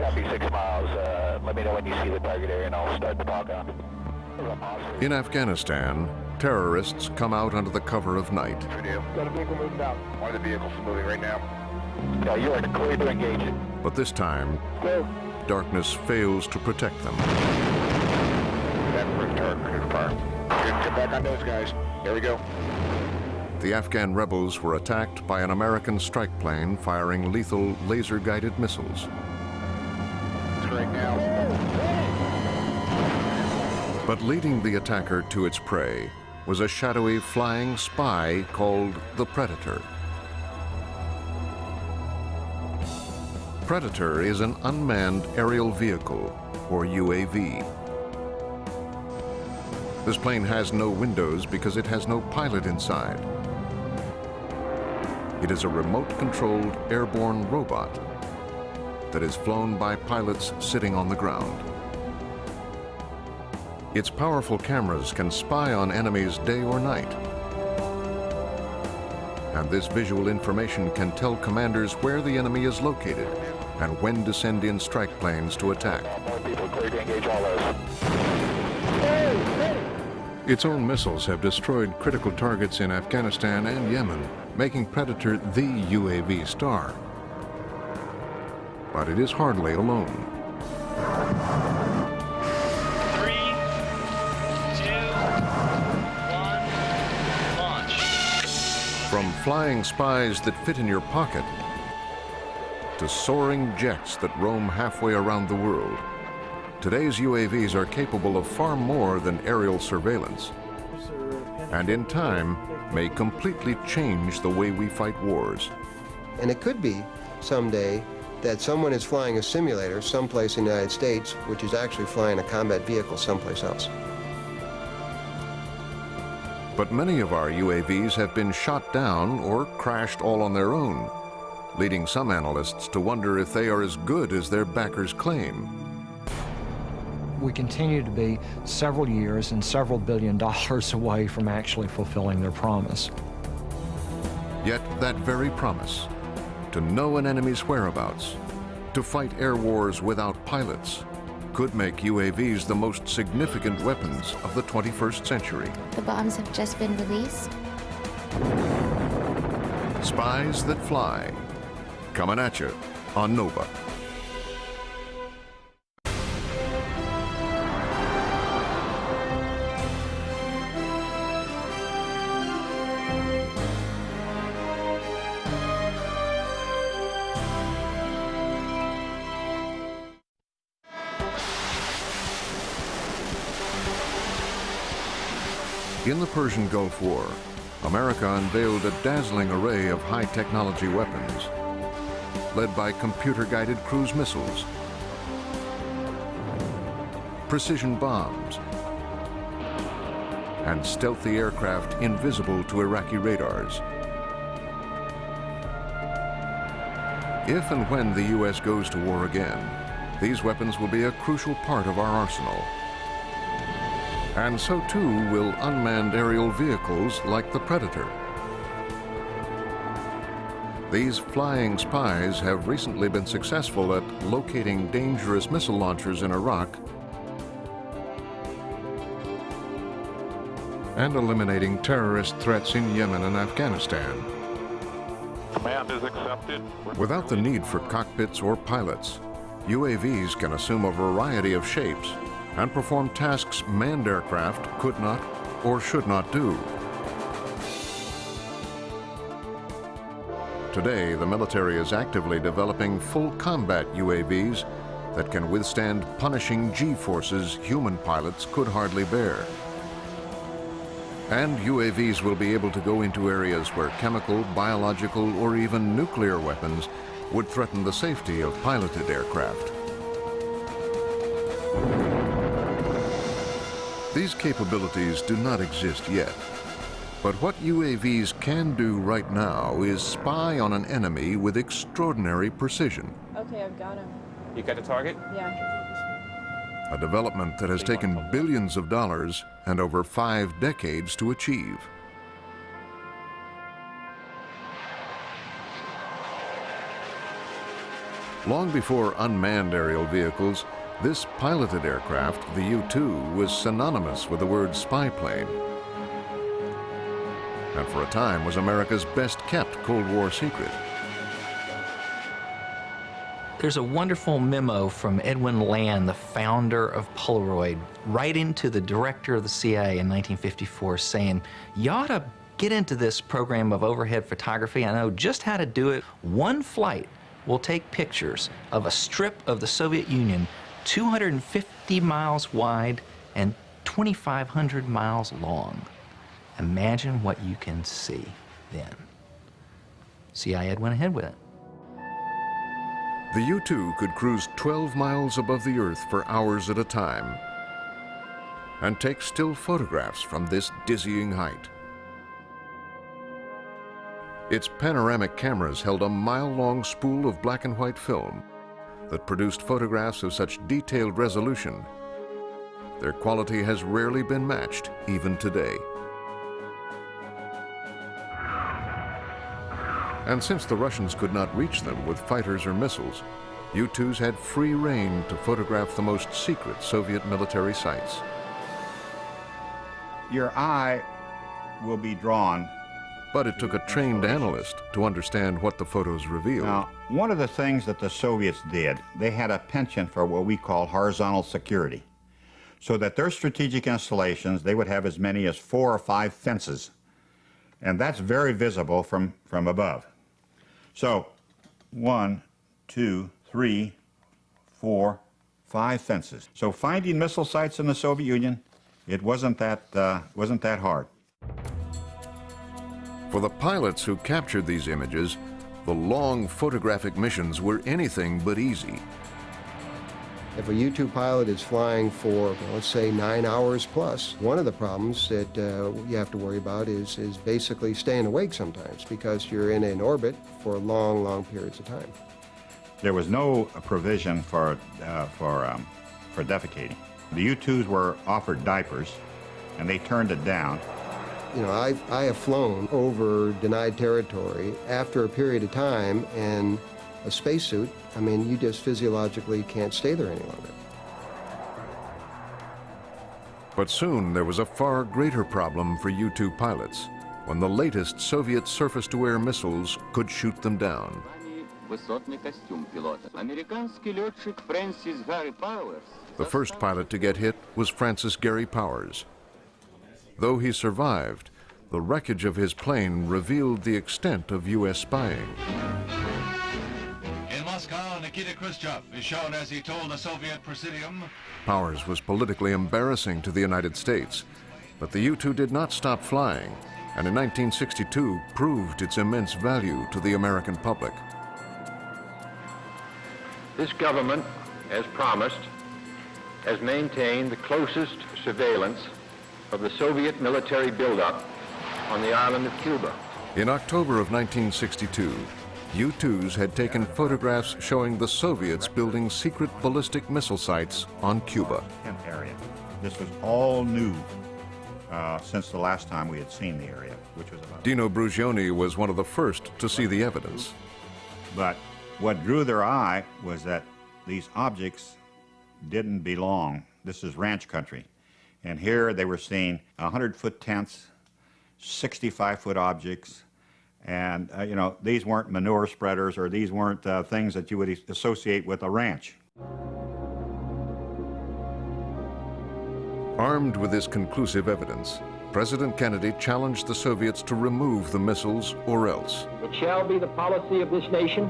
Copy 6 miles. Let me know when you see the target area and I'll start the talk on. In Afghanistan, terrorists come out under the cover of night. Got a vehicle moving out. One of the vehicles moving right now. Yeah, you are clear to engage it. But this time, darkness fails to protect them. Get back on those guys. Here we go. The Afghan rebels were attacked by an American strike plane firing lethal laser-guided missiles. Right now. But leading the attacker to its prey was a shadowy flying spy called the Predator. Predator is an unmanned aerial vehicle, or UAV. This plane has no windows because it has no pilot inside. It is a remote-controlled airborne robot that is flown by pilots sitting on the ground. Its powerful cameras can spy on enemies day or night. And this visual information can tell commanders where the enemy is located and when to send in strike planes to attack. More people clear to engage all those. Its own missiles have destroyed critical targets in Afghanistan and Yemen, making Predator the UAV star. But it is hardly alone. 3, 2, 1, launch. From flying spies that fit in your pocket to soaring jets that roam halfway around the world, today's UAVs are capable of far more than aerial surveillance, and in time may completely change the way we fight wars. And it could be someday that someone is flying a simulator someplace in the United States, which is actually flying a combat vehicle someplace else. But many of our UAVs have been shot down or crashed all on their own, leading some analysts to wonder if they are as good as their backers claim. We continue to be several years and several $billion away from actually fulfilling their promise. Yet that very promise, to know an enemy's whereabouts, to fight air wars without pilots, could make UAVs the most significant weapons of the 21st century. The bombs have just been released. Spies that fly, coming at you on Nova. In the Persian Gulf War, America unveiled a dazzling array of high-technology weapons, led by computer-guided cruise missiles, precision bombs, and stealthy aircraft invisible to Iraqi radars. If and when the U.S. goes to war again, these weapons will be a crucial part of our arsenal. And so too will unmanned aerial vehicles like the Predator. These flying spies have recently been successful at locating dangerous missile launchers in Iraq and eliminating terrorist threats in Yemen and Afghanistan. Command is accepted. Without the need for cockpits or pilots, UAVs can assume a variety of shapes and perform tasks manned aircraft could not or should not do. Today, the military is actively developing full combat UAVs that can withstand punishing G-forces human pilots could hardly bear. And UAVs will be able to go into areas where chemical, biological, or even nuclear weapons would threaten the safety of piloted aircraft. These capabilities do not exist yet. But what UAVs can do right now is spy on an enemy with extraordinary precision. Okay, I've got him. You got the target? Yeah. A development that has taken billions of dollars and over 5 decades to achieve. Long before unmanned aerial vehicles, this piloted aircraft, the U-2, was synonymous with the word spy plane, and for a time was America's best-kept Cold War secret. There's a wonderful memo from Edwin Land, the founder of Polaroid, writing to the director of the CIA in 1954 saying, you ought to get into this program of overhead photography. I know just how to do it. One flight will take pictures of a strip of the Soviet Union 250 miles wide and 2,500 miles long. Imagine what you can see then. CIA went ahead with it. The U-2 could cruise 12 miles above the Earth for hours at a time and take still photographs from this dizzying height. Its panoramic cameras held a mile-long spool of black and white film that produced photographs of such detailed resolution. Their quality has rarely been matched, even today. And since the Russians could not reach them with fighters or missiles, U-2s had free rein to photograph the most secret Soviet military sites. Your eye will be drawn. But it took a trained analyst to understand what the photos revealed. Now, one of the things that the Soviets did, they had a penchant for what we call horizontal security. So that their strategic installations, they would have as many as 4 or 5 fences. And that's very visible from above. So, 1, 2, 3, 4, 5 fences. So finding missile sites in the Soviet Union, it wasn't that hard. For the pilots who captured these images, the long photographic missions were anything but easy. If a U-2 pilot is flying for, let's say, 9 hours plus, one of the problems that you have to worry about is basically staying awake sometimes because you're in an orbit for long, long periods of time. There was no provision for defecating. The U-2s were offered diapers, and they turned it down. You know, I have flown over denied territory after a period of time, and a spacesuit, I mean, you just physiologically can't stay there any longer. But soon there was a far greater problem for U-2 pilots when the latest Soviet surface-to-air missiles could shoot them down. The first pilot to get hit was Francis Gary Powers. Though he survived, the wreckage of his plane revealed the extent of U.S. spying. In Moscow, Nikita Khrushchev is shown as he told the Soviet Presidium. Powers was politically embarrassing to the United States, but the U-2 did not stop flying, and in 1962 proved its immense value to the American public. This government, as promised, has maintained the closest surveillance of the Soviet military buildup on the island of Cuba. In October of 1962, U-2s had taken photographs showing the Soviets building secret ballistic missile sites on Cuba. Area. This was all new since the last time we had seen the area, which was about... Dino Brugioni was one of the first to see the evidence. But what drew their eye was that these objects didn't belong. This is ranch country. And here they were seeing 100-foot tents, 65-foot objects, and you know, these weren't manure spreaders, or these weren't things that you would associate with a ranch. Armed with this conclusive evidence, President Kennedy challenged the Soviets to remove the missiles or else. It shall be the policy of this nation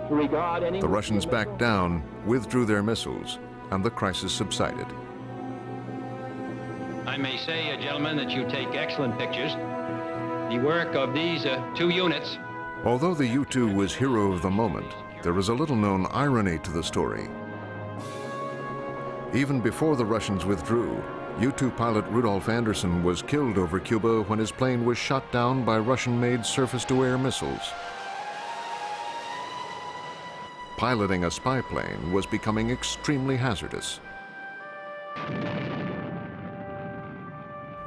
to regard any... The Russians backed down, withdrew their missiles, and the crisis subsided. I may say, gentlemen, that you take excellent pictures. The work of these 2 units. Although the U-2 was hero of the moment, there was a little-known irony to the story. Even before the Russians withdrew, U-2 pilot Rudolf Anderson was killed over Cuba when his plane was shot down by Russian-made surface-to-air missiles. Piloting a spy plane was becoming extremely hazardous.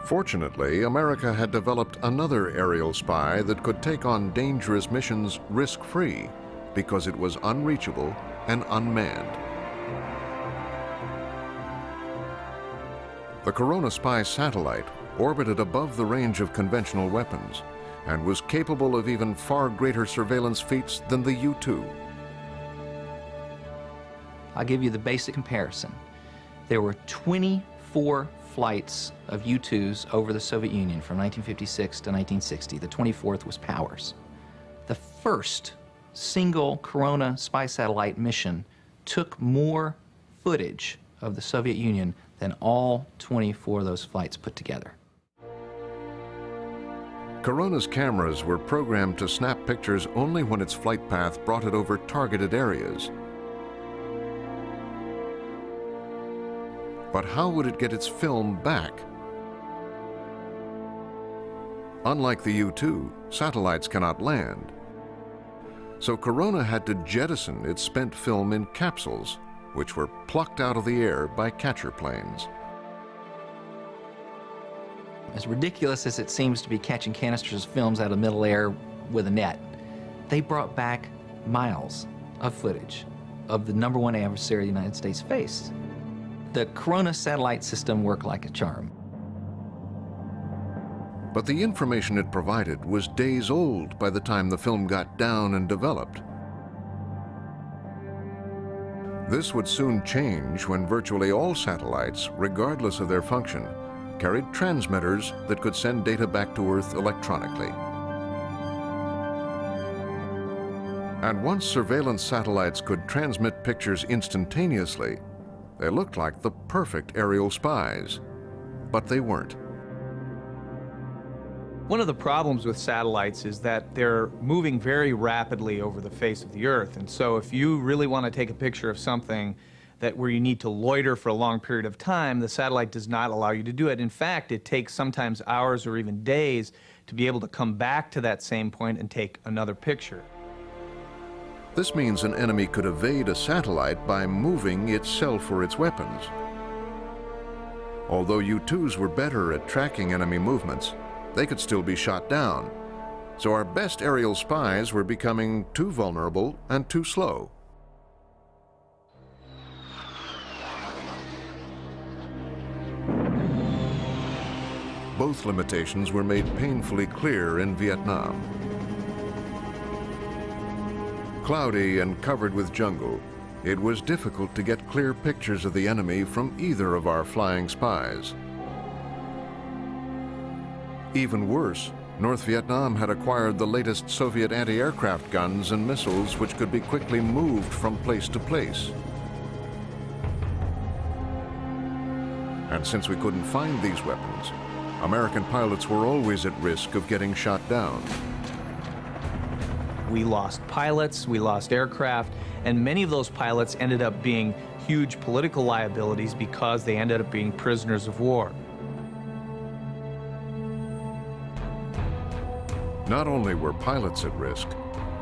Fortunately, America had developed another aerial spy that could take on dangerous missions risk-free, because it was unreachable and unmanned. The Corona spy satellite orbited above the range of conventional weapons and was capable of even far greater surveillance feats than the U-2. I'll give you the basic comparison. There were 24 flights of U-2s over the Soviet Union from 1956 to 1960. The 24th was Powers. The first single Corona spy satellite mission took more footage of the Soviet Union than all 24 of those flights put together. Corona's cameras were programmed to snap pictures only when its flight path brought it over targeted areas. But how would it get its film back? Unlike the U-2, satellites cannot land. So Corona had to jettison its spent film in capsules, which were plucked out of the air by catcher planes. As ridiculous as it seems to be catching canisters of films out of middle air with a net, they brought back miles of footage of the #1 adversary the United States faced. The Corona satellite system worked like a charm. But the information it provided was days old by the time the film got down and developed. This would soon change when virtually all satellites, regardless of their function, carried transmitters that could send data back to Earth electronically. And once surveillance satellites could transmit pictures instantaneously, they looked like the perfect aerial spies. But they weren't. One of the problems with satellites is that they're moving very rapidly over the face of the Earth. And so if you really want to take a picture of something where you need to loiter for a long period of time, the satellite does not allow you to do it. In fact, it takes sometimes hours or even days to be able to come back to that same point and take another picture. This means an enemy could evade a satellite by moving itself or its weapons. Although U-2s were better at tracking enemy movements, they could still be shot down. So our best aerial spies were becoming too vulnerable and too slow. Both limitations were made painfully clear in Vietnam. Cloudy and covered with jungle, it was difficult to get clear pictures of the enemy from either of our flying spies. Even worse, North Vietnam had acquired the latest Soviet anti-aircraft guns and missiles which could be quickly moved from place to place. And since we couldn't find these weapons, American pilots were always at risk of getting shot down. We lost pilots, we lost aircraft, and many of those pilots ended up being huge political liabilities because they ended up being prisoners of war. Not only were pilots at risk,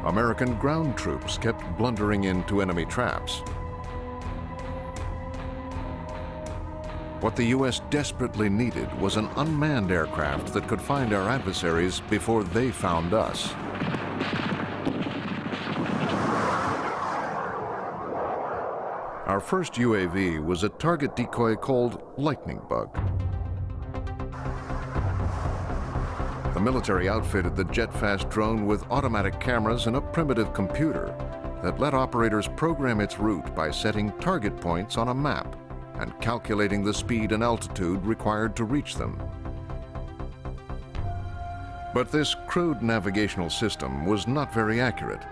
American ground troops kept blundering into enemy traps. What the U.S. desperately needed was an unmanned aircraft that could find our adversaries before they found us. Our first UAV was a target decoy called Lightning Bug. The military outfitted the jet-fast drone with automatic cameras and a primitive computer that let operators program its route by setting target points on a map and calculating the speed and altitude required to reach them. But this crude navigational system was not very accurate,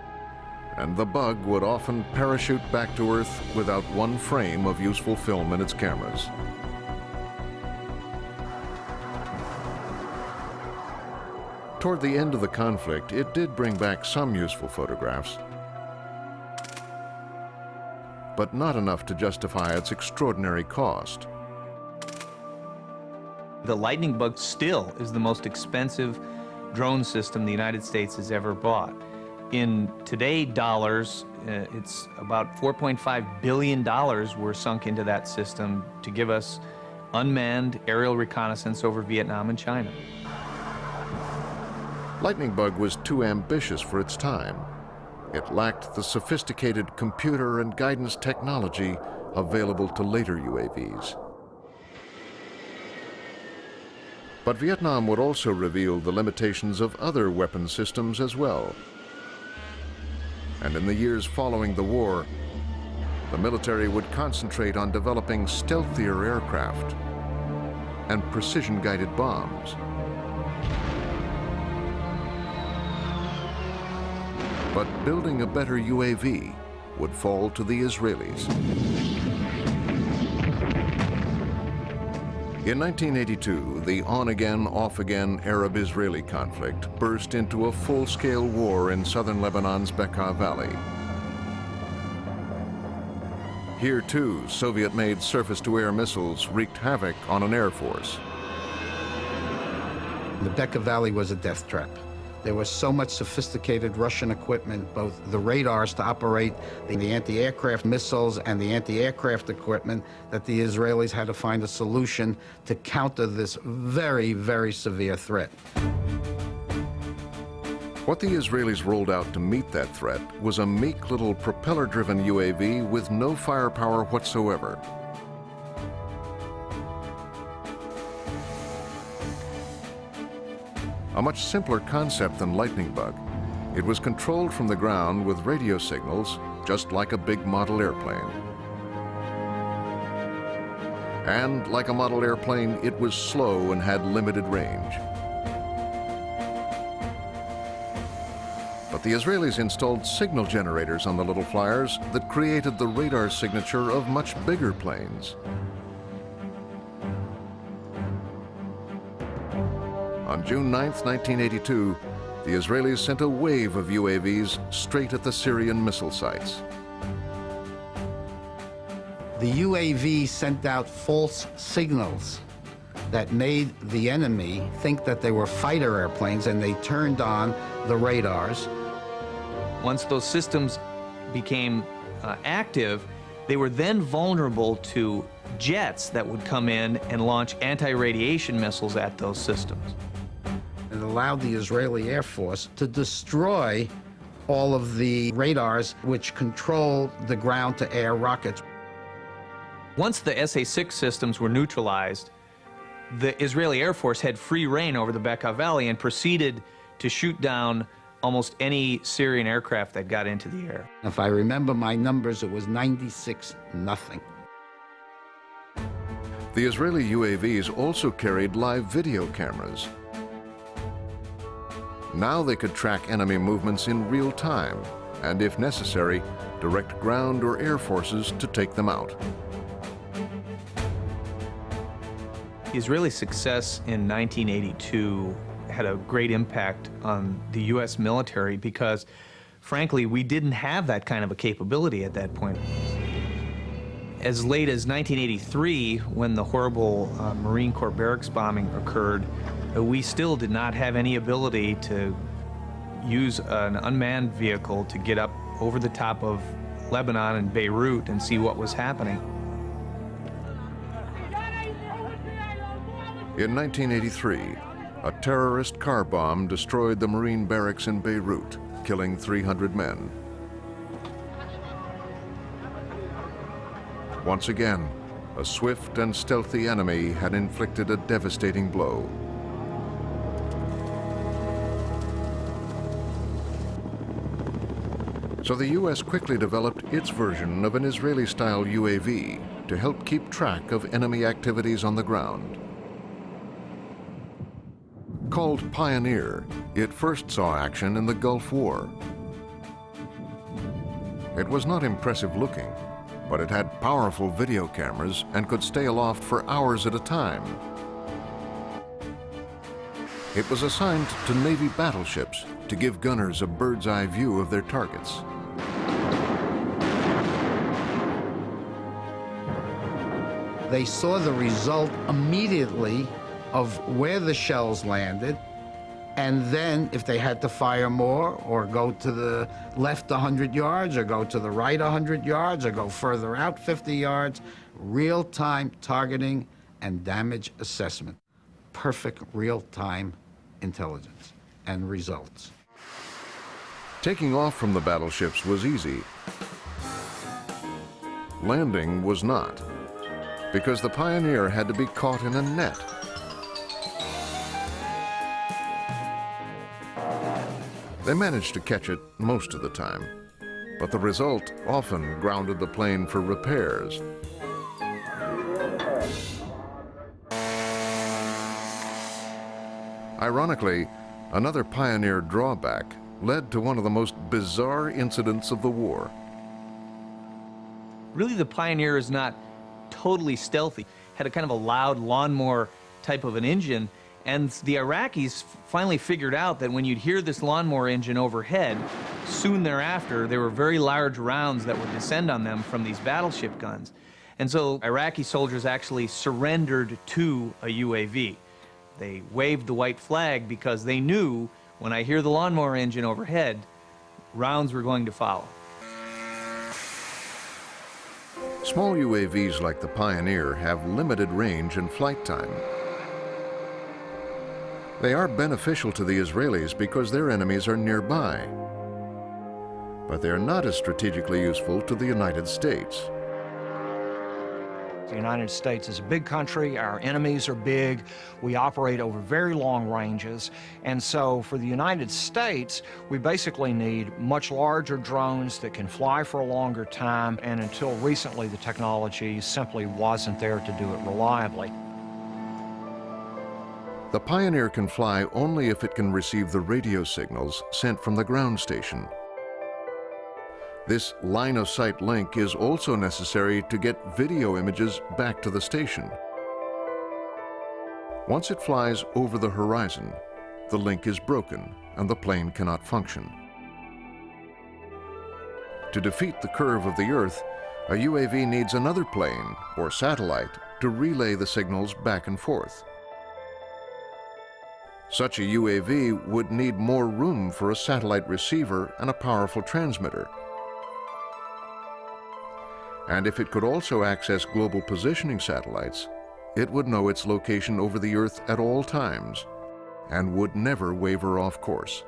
and the Bug would often parachute back to Earth without one frame of useful film in its cameras. Toward the end of the conflict, it did bring back some useful photographs, but not enough to justify its extraordinary cost. The Lightning Bug still is the most expensive drone system the United States has ever bought. In today's dollars, it's about $4.5 billion were sunk into that system to give us unmanned aerial reconnaissance over Vietnam and China. Lightning Bug was too ambitious for its time. it lacked the sophisticated computer and guidance technology available to later UAVs. But Vietnam would also reveal the limitations of other weapon systems as well. And in the years following the war, the military would concentrate on developing stealthier aircraft and precision-guided bombs. But building a better UAV would fall to the Israelis. In 1982, the on-again, off-again Arab-Israeli conflict burst into a full-scale war in southern Lebanon's Bekaa Valley. Here, too, Soviet-made surface-to-air missiles wreaked havoc on an air force. The Bekaa Valley was a death trap. There was so much sophisticated Russian equipment, both the radars to operate the anti-aircraft missiles and the anti-aircraft equipment, that the Israelis had to find a solution to counter this very, very severe threat. What the Israelis rolled out to meet that threat was a meek little propeller-driven UAV with no firepower whatsoever. A much simpler concept than Lightning Bug. It was controlled from the ground with radio signals, just like a big model airplane. And like a model airplane, it was slow and had limited range. But the Israelis installed signal generators on the little flyers that created the radar signature of much bigger planes. On June 9, 1982, the Israelis sent a wave of UAVs straight at the Syrian missile sites. The UAV sent out false signals that made the enemy think that they were fighter airplanes, and they turned on the radars. Once those systems became active, they were then vulnerable to jets that would come in and launch anti-radiation missiles at those systems. It allowed the Israeli Air Force to destroy all of the radars which control the ground-to-air rockets. Once the SA-6 systems were neutralized, the Israeli Air Force had free reign over the Bekaa Valley and proceeded to shoot down almost any Syrian aircraft that got into the air. If I remember my numbers, it was 96-0. The Israeli UAVs also carried live video cameras. Now they could track enemy movements in real time and, if necessary, direct ground or air forces to take them out. The Israeli success in 1982 had a great impact on the U.S. military because, frankly, we didn't have that kind of a capability at that point. As late as 1983, when the horrible Marine Corps barracks bombing occurred, we still did not have any ability to use an unmanned vehicle to get up over the top of Lebanon and Beirut and see what was happening. In 1983, a terrorist car bomb destroyed the Marine barracks in Beirut, killing 300 men. Once again, a swift and stealthy enemy had inflicted a devastating blow. So the U.S. quickly developed its version of an Israeli-style UAV to help keep track of enemy activities on the ground. Called Pioneer, it first saw action in the Gulf War. It was not impressive looking, but it had powerful video cameras and could stay aloft for hours at a time. It was assigned to Navy battleships to give gunners a bird's-eye view of their targets. They saw the result immediately of where the shells landed, and then if they had to fire more or go to the left 100 yards or go to the right 100 yards or go further out 50 yards, real-time targeting and damage assessment. Perfect real-time intelligence and results. Taking off from the battleships was easy. Landing was not, because the Pioneer had to be caught in a net. They managed to catch it most of the time, but the result often grounded the plane for repairs. Ironically, another Pioneer drawback led to one of the most bizarre incidents of the war. Really, the Pioneer is not totally stealthy. Had a kind of a loud lawnmower type of an engine, and the Iraqis finally figured out that when you'd hear this lawnmower engine overhead, soon thereafter, there were very large rounds that would descend on them from these battleship guns. And so Iraqi soldiers actually surrendered to a UAV. They waved the white flag because they knew when I hear the lawnmower engine overhead, rounds were going to follow. Small UAVs like the Pioneer have limited range and flight time. They are beneficial to the Israelis because their enemies are nearby. But they are not as strategically useful to the United States. The United States is a big country, our enemies are big, we operate over very long ranges, and so for the United States, we basically need much larger drones that can fly for a longer time, and until recently the technology simply wasn't there to do it reliably. The Pioneer can fly only if it can receive the radio signals sent from the ground station. This line-of-sight link is also necessary to get video images back to the station. Once it flies over the horizon, the link is broken and the plane cannot function. To defeat the curve of the Earth, a UAV needs another plane or satellite to relay the signals back and forth. Such a UAV would need more room for a satellite receiver and a powerful transmitter. And if it could also access global positioning satellites, it would know its location over the Earth at all times and would never waver off course.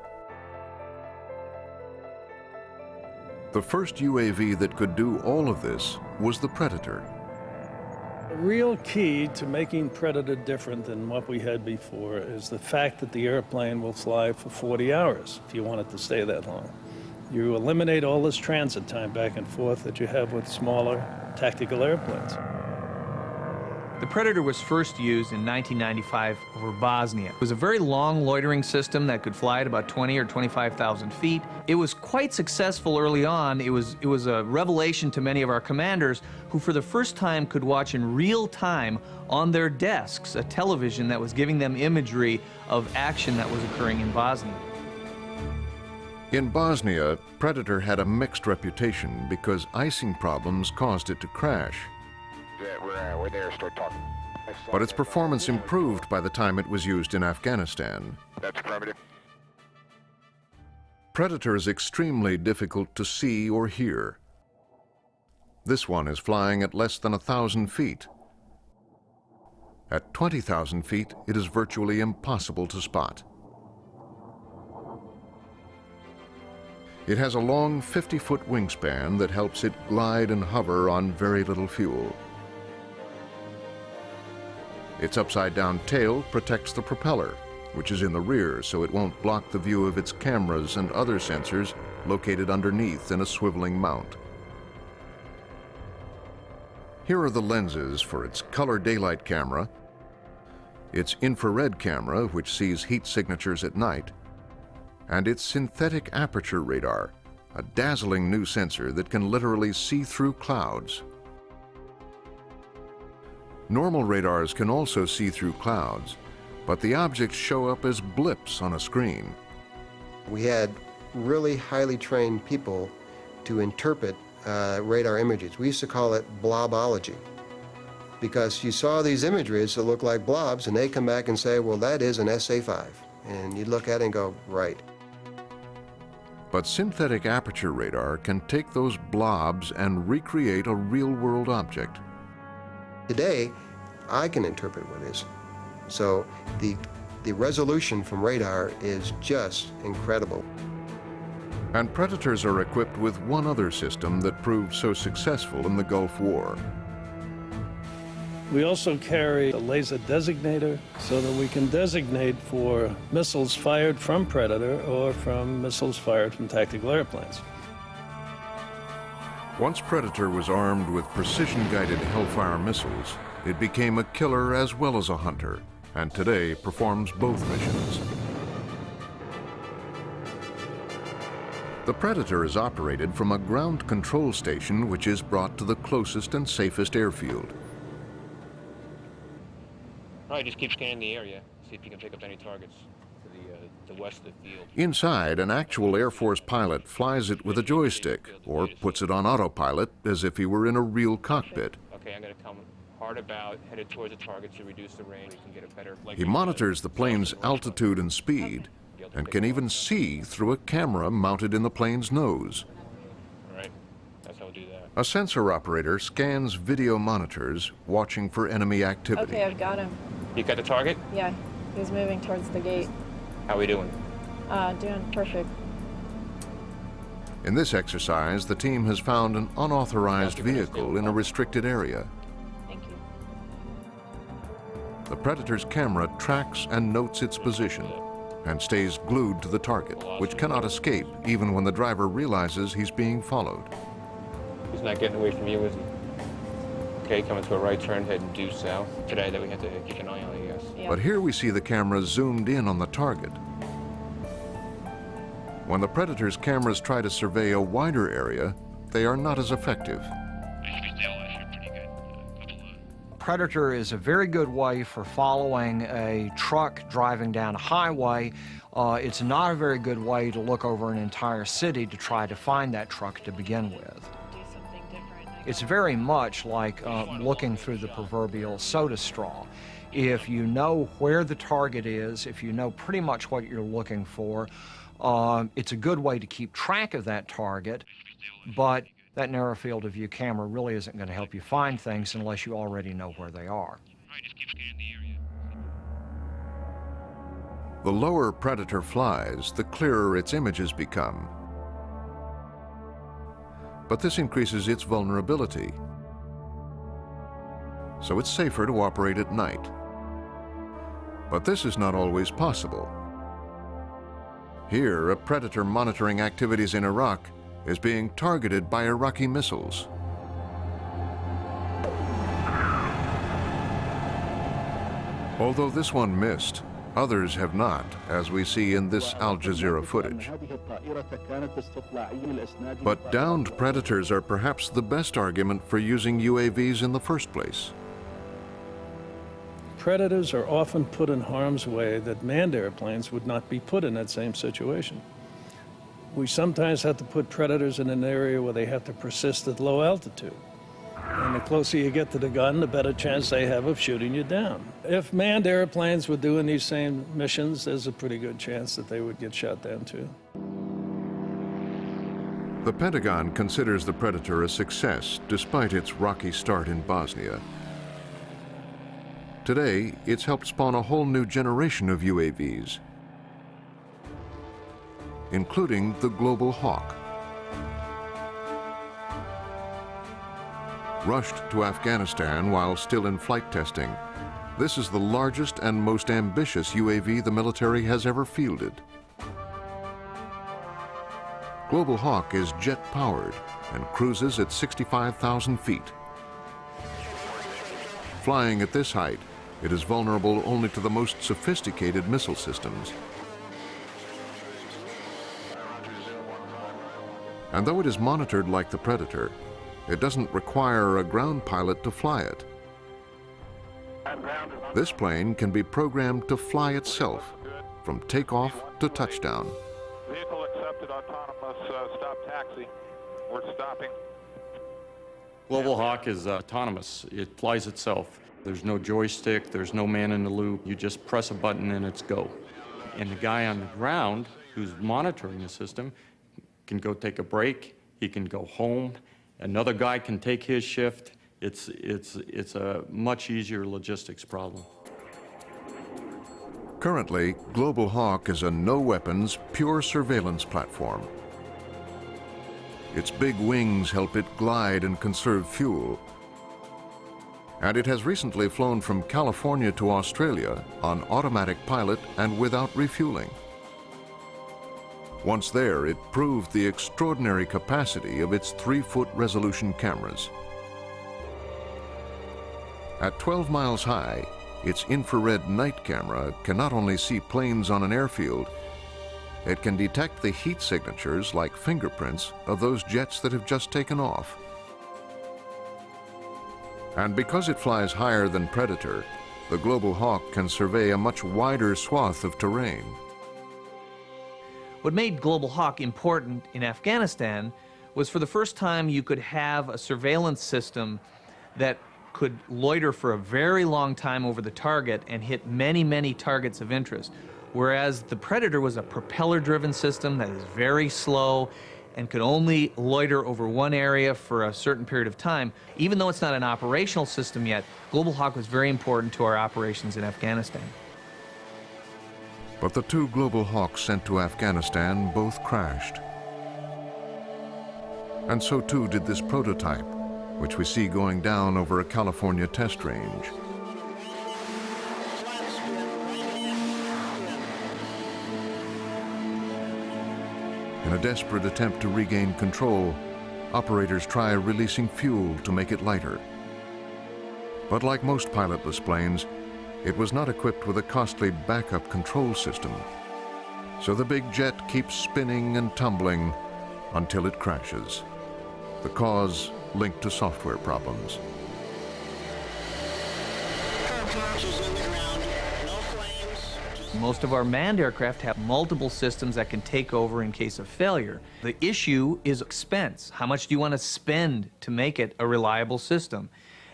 The first UAV that could do all of this was the Predator. The real key to making Predator different than what we had before is the fact that the airplane will fly for 40 hours if you want it to stay that long. You eliminate all this transit time back and forth that you have with smaller tactical airplanes. The Predator was first used in 1995 over Bosnia. It was a very long loitering system that could fly at about 20 or 25,000 feet. It was quite successful early on. It was a revelation to many of our commanders who for the first time could watch in real time on their desks a television that was giving them imagery of action that was occurring in Bosnia. In Bosnia, Predator had a mixed reputation because icing problems caused it to crash. We're there, start talking. But its performance improved by the time it was used in Afghanistan. That's affirmative. Predator is extremely difficult to see or hear. This one is flying at less than 1,000 feet. At 20,000 feet, it is virtually impossible to spot. It has a long 50-foot wingspan that helps it glide and hover on very little fuel. Its upside-down tail protects the propeller, which is in the rear, so it won't block the view of its cameras and other sensors located underneath in a swiveling mount. Here are the lenses for its color daylight camera, its infrared camera, which sees heat signatures at night, and its synthetic aperture radar, a dazzling new sensor that can literally see through clouds. Normal radars can also see through clouds, but the objects show up as blips on a screen. We had really highly trained people to interpret radar images. We used to call it blobology, because you saw these images that look like blobs, and they come back and say, well, that is an SA-5. And you look at it and go, right. But synthetic aperture radar can take those blobs and recreate a real-world object. Today, I can interpret what is. So the resolution from radar is just incredible. And Predators are equipped with one other system that proved so successful in the Gulf War. We also carry a laser designator so that we can designate for missiles fired from Predator or from missiles fired from tactical airplanes. Once Predator was armed with precision-guided Hellfire missiles, it became a killer as well as a hunter, and today performs both missions. The Predator is operated from a ground control station which is brought to the closest and safest airfield. Probably just keep scanning the area, see if you can pick up any targets to the west of the field. Inside, an actual Air Force pilot flies it with a joystick or puts it on autopilot as if he were in a real cockpit. Okay, I'm going to come hard about, headed towards the target to reduce the range. We can get a better... He monitors the plane's altitude and speed and can even see through a camera mounted in the plane's nose. All right, that's how we'll do that. A sensor operator scans video monitors, watching for enemy activity. Okay, I've got him. You got the target? Yeah, he's moving towards the gate. How are we doing? Doing perfect. In this exercise, the team has found an unauthorized vehicle in a restricted area. Thank you. The Predator's camera tracks and notes its position and stays glued to the target, which cannot escape even when the driver realizes he's being followed. He's not getting away from you, is he? Okay, coming to a right turn, heading due south. Today that we have to keep an eye on, I guess. Yeah. But here we see the camera zoomed in on the target. When the Predator's cameras try to survey a wider area, they are not as effective. Predator is a very good way for following a truck driving down a highway. It's not a very good way to look over an entire city to try to find that truck to begin with. It's very much like looking through the proverbial soda straw. If you know where the target is, if you know pretty much what you're looking for, it's a good way to keep track of that target, but that narrow field of view camera really isn't going to help you find things unless you already know where they are. The lower Predator flies, the clearer its images become. But this increases its vulnerability. So it's safer to operate at night. But this is not always possible. Here, a Predator monitoring activities in Iraq is being targeted by Iraqi missiles. Although this one missed, others have not, as we see in this Al Jazeera footage. But downed Predators are perhaps the best argument for using UAVs in the first place. Predators are often put in harm's way that manned airplanes would not be put in that same situation. We sometimes have to put Predators in an area where they have to persist at low altitude. And the closer you get to the gun, the better chance they have of shooting you down. If manned airplanes were doing these same missions, there's a pretty good chance that they would get shot down too. The Pentagon considers the Predator a success despite its rocky start in Bosnia. Today, it's helped spawn a whole new generation of UAVs, including the Global Hawk. Rushed to Afghanistan while still in flight testing, this is the largest and most ambitious UAV the military has ever fielded. Global Hawk is jet-powered and cruises at 65,000 feet. Flying at this height, it is vulnerable only to the most sophisticated missile systems. And though it is monitored like the Predator, it doesn't require a ground pilot to fly it. This plane can be programmed to fly itself from takeoff to touchdown. Vehicle accepted, autonomous, stop taxi. We're stopping. Global Hawk is autonomous. It flies itself. There's no joystick, there's no man in the loop. You just press a button and it's go. And the guy on the ground who's monitoring the system can go take a break, he can go home, another guy can take his shift. It's a much easier logistics problem. Currently, Global Hawk is a no-weapons, pure surveillance platform. Its big wings help it glide and conserve fuel. And it has recently flown from California to Australia on automatic pilot and without refueling. Once there, it proved the extraordinary capacity of its 3-foot resolution cameras. At 12 miles high, its infrared night camera can not only see planes on an airfield, it can detect the heat signatures like fingerprints of those jets that have just taken off. And because it flies higher than Predator, the Global Hawk can survey a much wider swath of terrain. What made Global Hawk important in Afghanistan was for the first time you could have a surveillance system that could loiter for a very long time over the target and hit many, many targets of interest. Whereas the Predator was a propeller-driven system that is very slow and could only loiter over one area for a certain period of time. Even though it's not an operational system yet, Global Hawk was very important to our operations in Afghanistan. But the 2 Global Hawks sent to Afghanistan both crashed. And so too did this prototype, which we see going down over a California test range. In a desperate attempt to regain control, operators try releasing fuel to make it lighter. But like most pilotless planes, it was not equipped with a costly backup control system. So the big jet keeps spinning and tumbling until it crashes. The cause linked to software problems. Most of our manned aircraft have multiple systems that can take over in case of failure. The issue is expense. How much do you want to spend to make it a reliable system?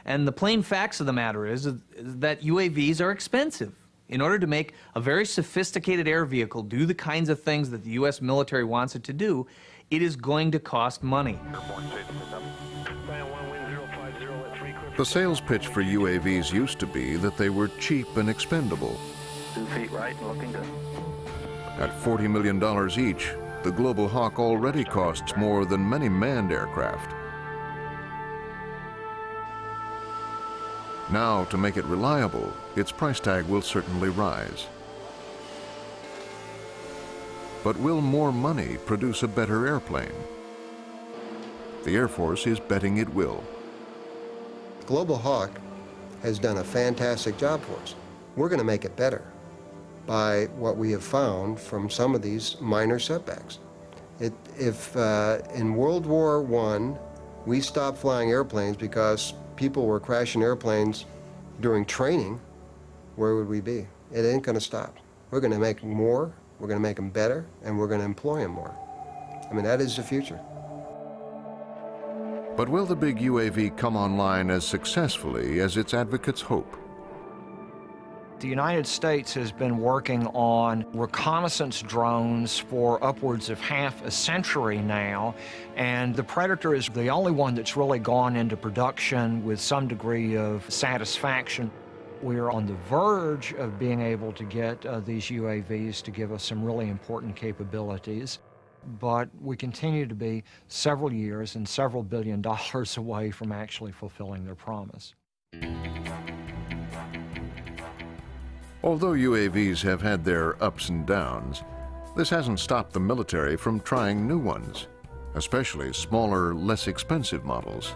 And the plain facts of the matter is that UAVs are expensive. In order to make a very sophisticated air vehicle do the kinds of things that the U.S. military wants it to do, it is going to cost money. The sales pitch for UAVs used to be that they were cheap and expendable. 2 feet right and looking good. At $40 million each, the Global Hawk already costs more than many manned aircraft. Now, to make it reliable, its price tag will certainly rise. But will more money produce a better airplane? The Air Force is betting it will. Global Hawk has done a fantastic job for us. We're going to make it better by what we have found from some of these minor setbacks. If in World War I, we stopped flying airplanes because people were crashing airplanes during training, where would we be? It ain't going to stop. We're going to make more, we're going to make them better, and we're going to employ them more. I mean, that is the future. But will the big UAV come online as successfully as its advocates hope? The United States has been working on reconnaissance drones for upwards of half a century now, and the Predator is the only one that's really gone into production with some degree of satisfaction. We're on the verge of being able to get these UAVs to give us some really important capabilities, but we continue to be several years and several billion dollars away from actually fulfilling their promise. Although UAVs have had their ups and downs, this hasn't stopped the military from trying new ones, especially smaller, less expensive models.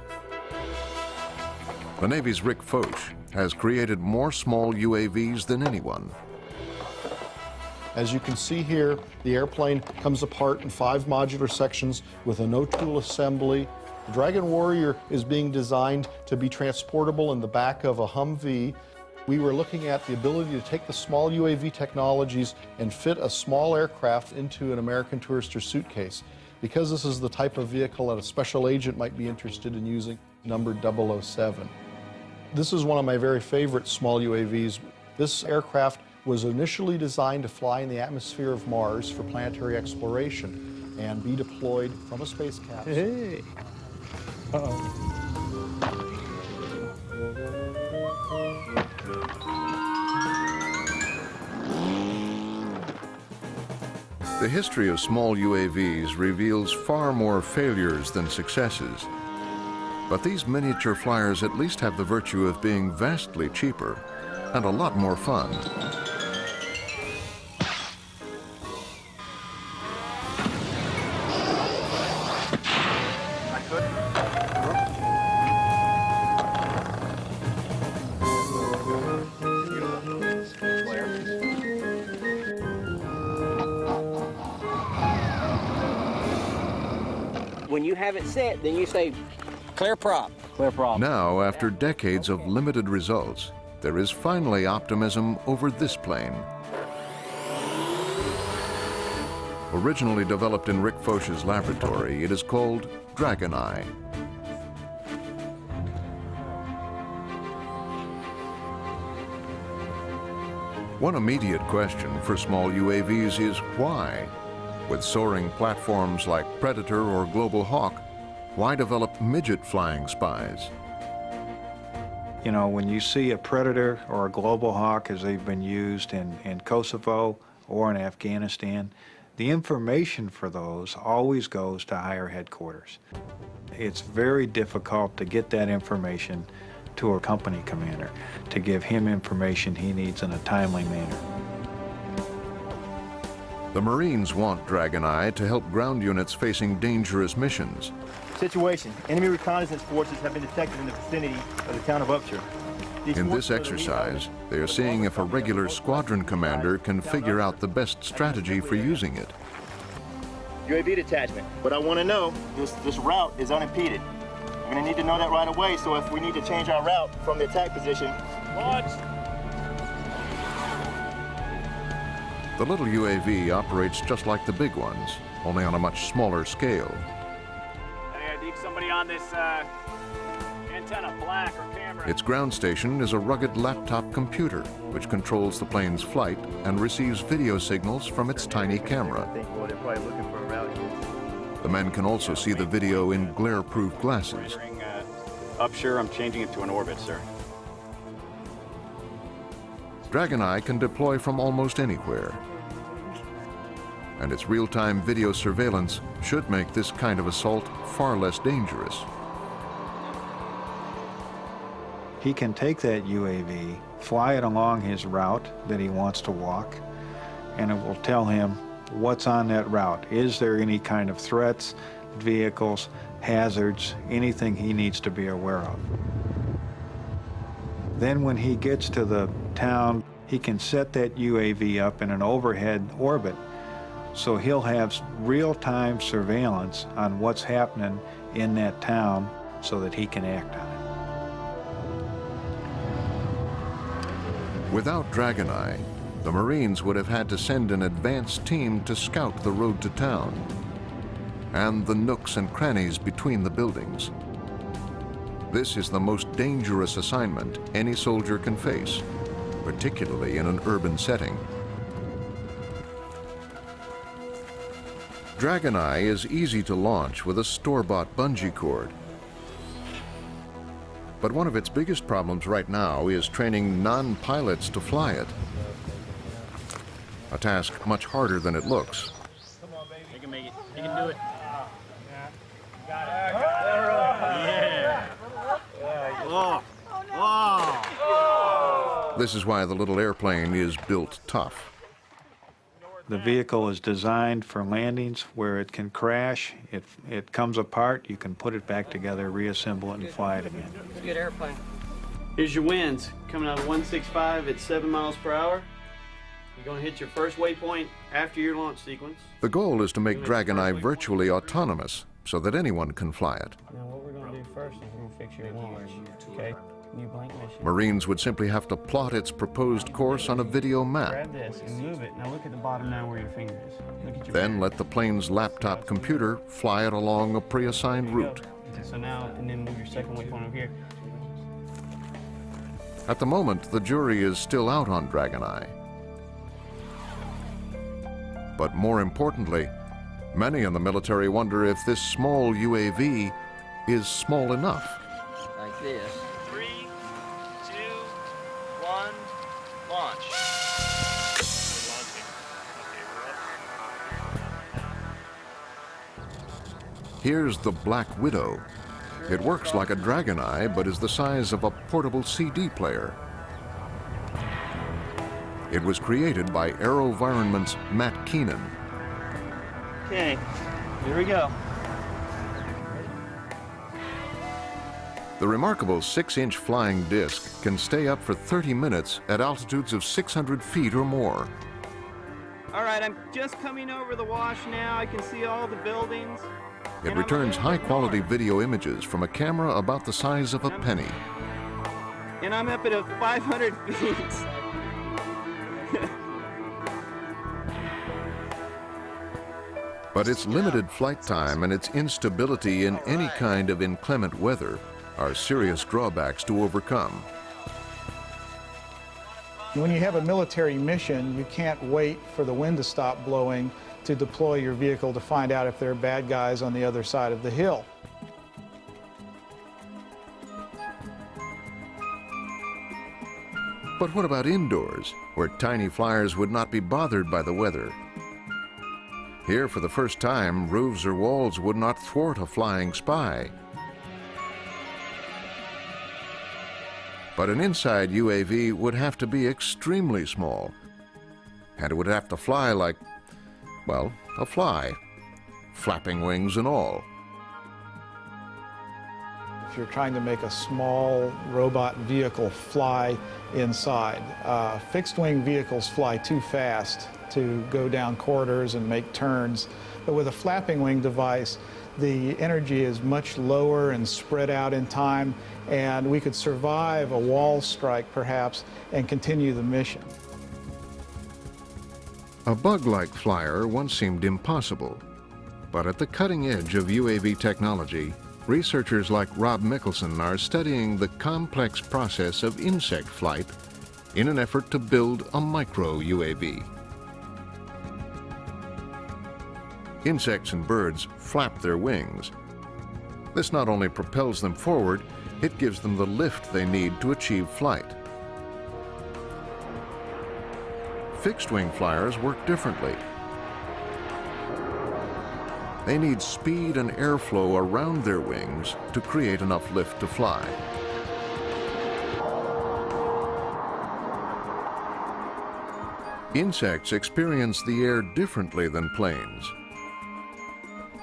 The Navy's Rick Foch has created more small UAVs than anyone. As you can see here, the airplane comes apart in 5 modular sections with a no-tool assembly. The Dragon Warrior is being designed to be transportable in the back of a Humvee. We were looking at the ability to take the small UAV technologies and fit a small aircraft into an American Tourister suitcase. Because this is the type of vehicle that a special agent might be interested in using, numbered 007. This is one of my very favorite small UAVs. This aircraft was initially designed to fly in the atmosphere of Mars for planetary exploration and be deployed from a space capsule. Hey. Uh-oh. The history of small UAVs reveals far more failures than successes. But these miniature flyers at least have the virtue of being vastly cheaper and a lot more fun. When you have it set, then you say, clear prop. Clear prop. Now, after decades of limited results, there is finally optimism over this plane. Originally developed in Rick Foch's laboratory, it is called Dragon Eye. One immediate question for small UAVs is why? With soaring platforms like Predator or Global Hawk, why develop midget flying spies? You know, when you see a Predator or a Global Hawk as they've been used in Kosovo or in Afghanistan, the information for those always goes to higher headquarters. It's very difficult to get that information to a company commander, to give him information he needs in a timely manner. The Marines want Dragon Eye to help ground units facing dangerous missions. Situation. Enemy reconnaissance forces have been detected in the vicinity of the town of Upshur. In this exercise, they are seeing if a regular squadron commander can figure out the best strategy for using it. UAV detachment. But I want to know, this route is unimpeded. We're going to need to know that right away, so if we need to change our route from the attack position. Launch! The little UAV operates just like the big ones, only on a much smaller scale. Hey, I need somebody on this antenna, black or camera. Its ground station is a rugged laptop computer, which controls the plane's flight and receives video signals from its tiny camera. I think, well, they're probably looking for a route. The men can also see the video in glare-proof glasses. Upshur, I'm changing it to an orbit, sir. Dragon Eye can deploy from almost anywhere. And its real-time video surveillance should make this kind of assault far less dangerous. He can take that UAV, fly it along his route that he wants to walk, and it will tell him what's on that route. Is there any kind of threats, vehicles, hazards, anything he needs to be aware of? Then when he gets to the town, he can set that UAV up in an overhead orbit, so he'll have real-time surveillance on what's happening in that town so that he can act on it. Without Dragon Eye, the Marines would have had to send an advanced team to scout the road to town and the nooks and crannies between the buildings. This is the most dangerous assignment any soldier can face, particularly in an urban setting. Dragon Eye is easy to launch with a store-bought bungee cord. But one of its biggest problems right now is training non-pilots to fly it. A task much harder than it looks. Come on, baby. You can make it. You can do it. Got it. Yeah. Oh. Oh. This is why the little airplane is built tough. The vehicle is designed for landings where it can crash, it comes apart, you can put it back together, reassemble it, and fly it again. It's a good airplane. Here's your winds. Coming out of 165 at 7 miles per hour. You're going to hit your first waypoint after your launch sequence. The goal is to make Dragon Eye virtually autonomous so that anyone can fly it. Now what we're going to do first is we're going to fix your launch, okay? New blank mission. Marines would simply have to plot its proposed course on a video map. Grab this and move it. Now look at the bottom now where your finger is. Look at your Then let the plane's laptop computer fly it along a pre-assigned route. So now, and then move your second waypoint over here. At the moment, the jury is still out on Dragon Eye. But more importantly, many in the military wonder if this small UAV is small enough. Like this. 3, 2, 1, launch. Here's the Black Widow. It works like a dragon eye, but is the size of a portable CD player. It was created by AeroVironment's Matt Keenan. Okay, here we go. The remarkable 6-inch flying disc can stay up for 30 minutes at altitudes of 600 feet or more. All right, I'm just coming over the wash now. I can see all the buildings. It returns high-quality video images from a camera about the size of a penny. And I'm up at 500 feet. But its limited flight time and its instability in any kind of inclement weather are serious drawbacks to overcome. When you have a military mission, you can't wait for the wind to stop blowing to deploy your vehicle to find out if there are bad guys on the other side of the hill. But what about indoors, where tiny flyers would not be bothered by the weather? Here, for the first time, roofs or walls would not thwart a flying spy. But an inside UAV would have to be extremely small, and it would have to fly like, well, a fly, flapping wings and all. If you're trying to make a small robot vehicle fly inside, fixed-wing vehicles fly too fast to go down corridors and make turns, but with a flapping wing device, the energy is much lower and spread out in time, and we could survive a wall strike, perhaps, and continue the mission. A bug-like flyer once seemed impossible, but at the cutting edge of UAV technology, researchers like Rob Mickelson are studying the complex process of insect flight in an effort to build a micro-UAV. Insects and birds flap their wings. This not only propels them forward, it gives them the lift they need to achieve flight. Fixed-wing flyers work differently. They need speed and airflow around their wings to create enough lift to fly. Insects experience the air differently than planes.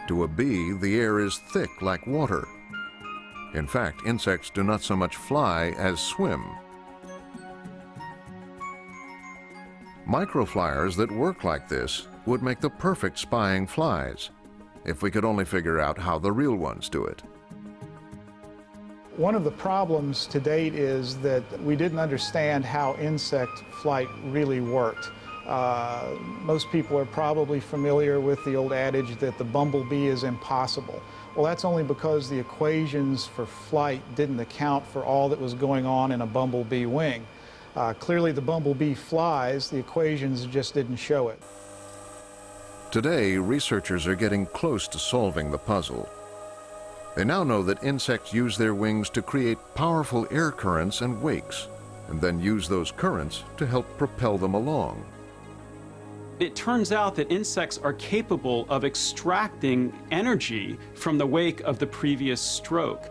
To a bee, the air is thick like water. In fact, insects do not so much fly as swim. Microflyers that work like this would make the perfect spying flies, if we could only figure out how the real ones do it. One of the problems to date is that we didn't understand how insect flight really worked. Most people are probably familiar with the old adage that the bumblebee is impossible. Well, that's only because the equations for flight didn't account for all that was going on in a bumblebee wing. Clearly the bumblebee flies, the equations just didn't show it. Today, researchers are getting close to solving the puzzle. They now know that insects use their wings to create powerful air currents and wakes, and then use those currents to help propel them along. It turns out that insects are capable of extracting energy from the wake of the previous stroke.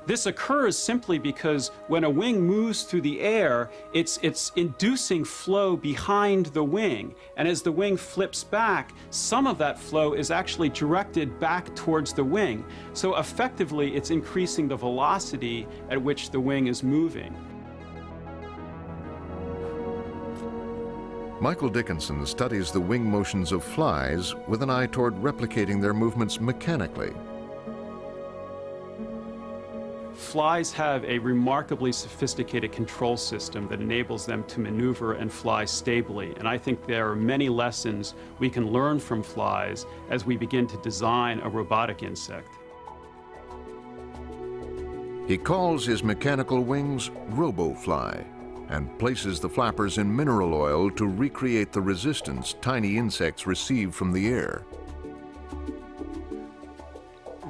This occurs simply because when a wing moves through the air, it's inducing flow behind the wing. And as the wing flips back, some of that flow is actually directed back towards the wing. So effectively, it's increasing the velocity at which the wing is moving. Michael Dickinson studies the wing motions of flies with an eye toward replicating their movements mechanically. Flies have a remarkably sophisticated control system that enables them to maneuver and fly stably. And I think there are many lessons we can learn from flies as we begin to design a robotic insect. He calls his mechanical wings RoboFly and places the flappers in mineral oil to recreate the resistance tiny insects receive from the air.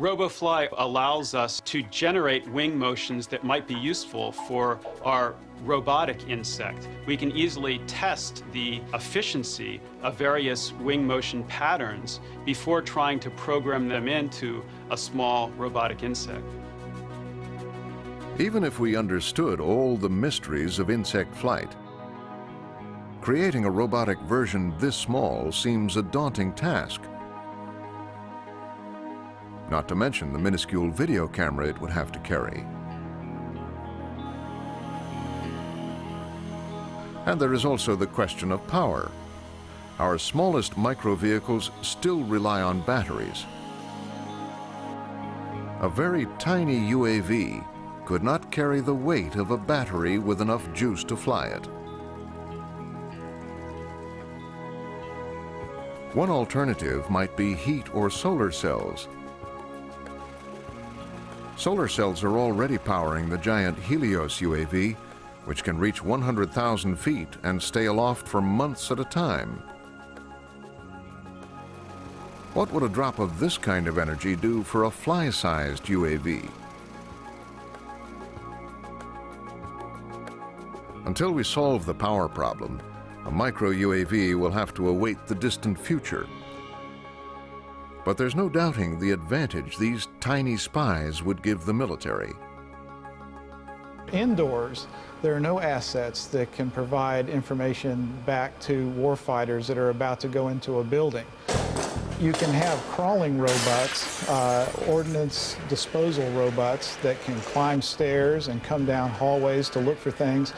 RoboFly allows us to generate wing motions that might be useful for our robotic insect. We can easily test the efficiency of various wing motion patterns before trying to program them into a small robotic insect. Even if we understood all the mysteries of insect flight, creating a robotic version this small seems a daunting task. Not to mention the minuscule video camera it would have to carry. And there is also the question of power. Our smallest micro-vehicles still rely on batteries. A very tiny UAV could not carry the weight of a battery with enough juice to fly it. One alternative might be heat or solar cells. Solar cells are already powering the giant Helios UAV, which can reach 100,000 feet and stay aloft for months at a time. What would a drop of this kind of energy do for a fly-sized UAV? Until we solve the power problem, a micro-UAV will have to await the distant future. But there's no doubting the advantage these tiny spies would give the military. Indoors, there are no assets that can provide information back to warfighters that are about to go into a building. You can have crawling robots, ordnance disposal robots that can climb stairs and come down hallways to look for things,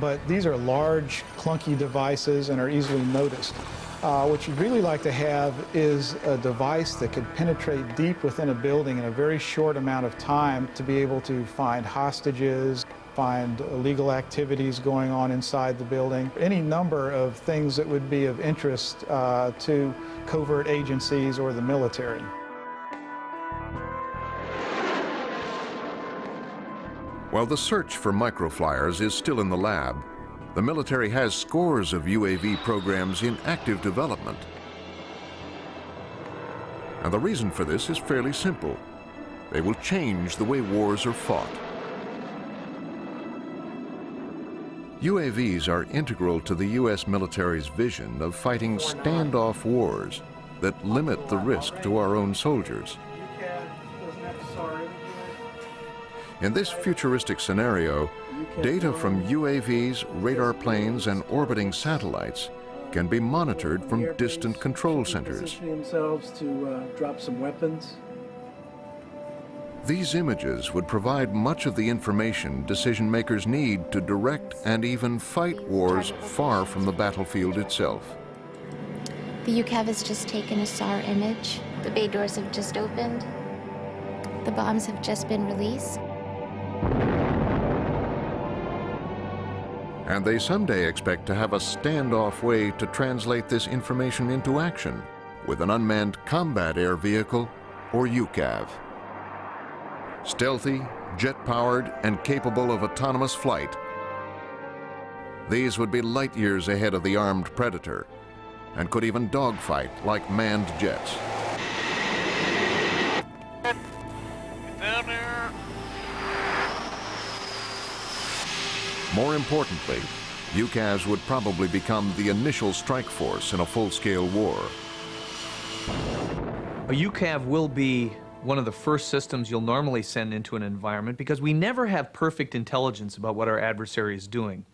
but these are large, clunky devices and are easily noticed. What you'd really like to have is a device that could penetrate deep within a building in a very short amount of time to be able to find hostages, find illegal activities going on inside the building, any number of things that would be of interest to covert agencies or the military. While the search for microflyers is still in the lab, the military has scores of UAV programs in active development. And the reason for this is fairly simple. They will change the way wars are fought. UAVs are integral to the U.S. military's vision of fighting standoff wars that limit the risk to our own soldiers. In this futuristic scenario, data from UAVs, radar planes, and orbiting satellites can be monitored from distant control centers. Positioning themselves to drop some weapons. These images would provide much of the information decision makers need to direct and even fight wars far from the battlefield itself. The UCAV has just taken a SAR image. The bay doors have just opened. The bombs have just been released. And they someday expect to have a standoff way to translate this information into action with an unmanned combat air vehicle, or UCAV. Stealthy, jet-powered, and capable of autonomous flight, these would be light years ahead of the armed Predator and could even dogfight like manned jets. More importantly, UCAVs would probably become the initial strike force in a full-scale war. A UCAV will be one of the first systems you'll normally send into an environment because we never have perfect intelligence about what our adversary is doing.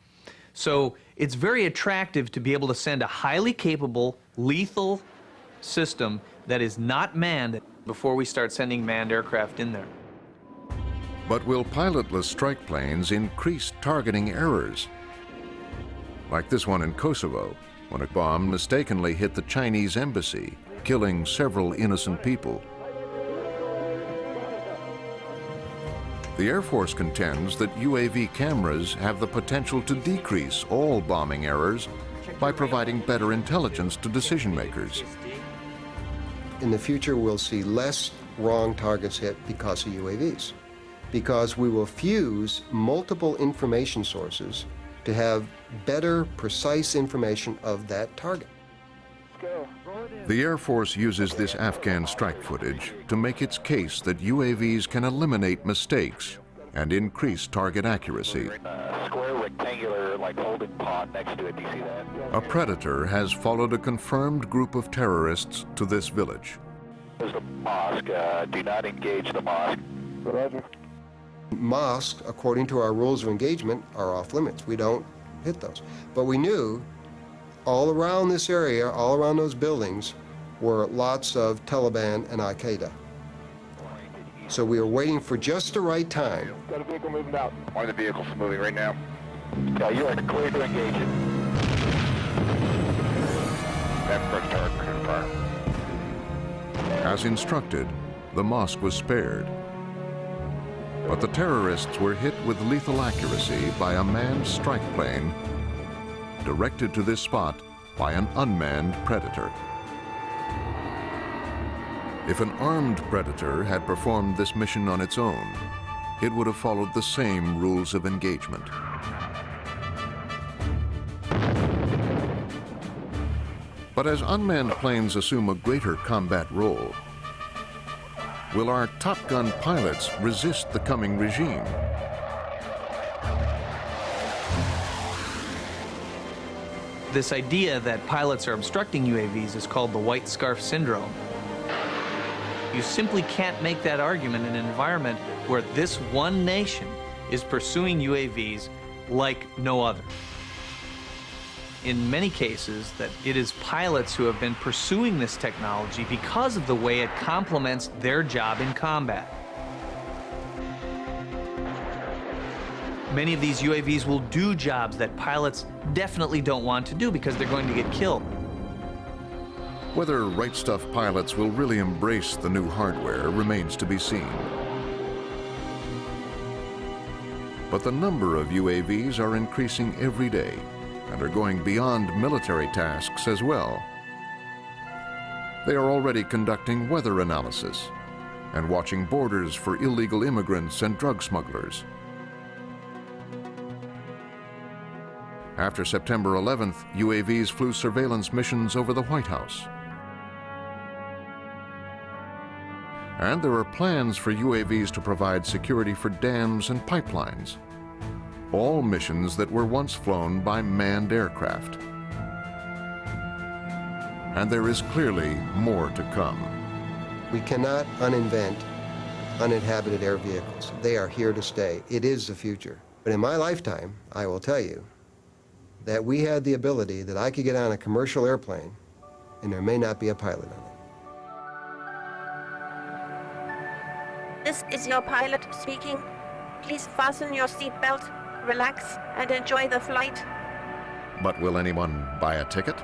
So it's very attractive to be able to send a highly capable, lethal system that is not manned before we start sending manned aircraft in there. But will pilotless strike planes increase targeting errors? Like this one in Kosovo, when a bomb mistakenly hit the Chinese embassy, killing several innocent people. The Air Force contends that UAV cameras have the potential to decrease all bombing errors by providing better intelligence to decision makers. In the future, we'll see less wrong targets hit because of UAVs, because we will fuse multiple information sources to have better, precise information of that target. Go. Roll it in. The Air Force uses this Afghan strike footage to make its case that UAVs can eliminate mistakes and increase target accuracy. Square rectangular, like holding pod next to it. Do you see that? A predator has followed a confirmed group of terrorists to this village. There's the mosque. Do not engage the mosque. Roger. Mosques, according to our rules of engagement, are off limits. We don't hit those. But we knew all around this area, all around those buildings, were lots of Taliban and Al-Qaeda. So we were waiting for just the right time. Got a vehicle moving out. One of the vehicles is moving right now. Yeah, you are clear to engage it. That first target confirmed. As instructed, the mosque was spared. But the terrorists were hit with lethal accuracy by a manned strike plane directed to this spot by an unmanned predator. If an armed predator had performed this mission on its own, it would have followed the same rules of engagement. But as unmanned planes assume a greater combat role, will our Top Gun pilots resist the coming regime? This idea that pilots are obstructing UAVs is called the white scarf syndrome. You simply can't make that argument in an environment where this one nation is pursuing UAVs like no other. In many cases, that it is pilots who have been pursuing this technology because of the way it complements their job in combat. Many of these UAVs will do jobs that pilots definitely don't want to do because they're going to get killed. Whether Right Stuff pilots will really embrace the new hardware remains to be seen. But the number of UAVs are increasing every day and are going beyond military tasks as well. They are already conducting weather analysis and watching borders for illegal immigrants and drug smugglers. After September 11th, UAVs flew surveillance missions over the White House. And there are plans for UAVs to provide security for dams and pipelines. All missions that were once flown by manned aircraft. And there is clearly more to come. We cannot uninvent uninhabited air vehicles. They are here to stay. It is the future. But in my lifetime, I will tell you that we had the ability that I could get on a commercial airplane and there may not be a pilot on it. This is your pilot speaking. Please fasten your seatbelt, relax, and enjoy the flight. But will anyone buy a ticket?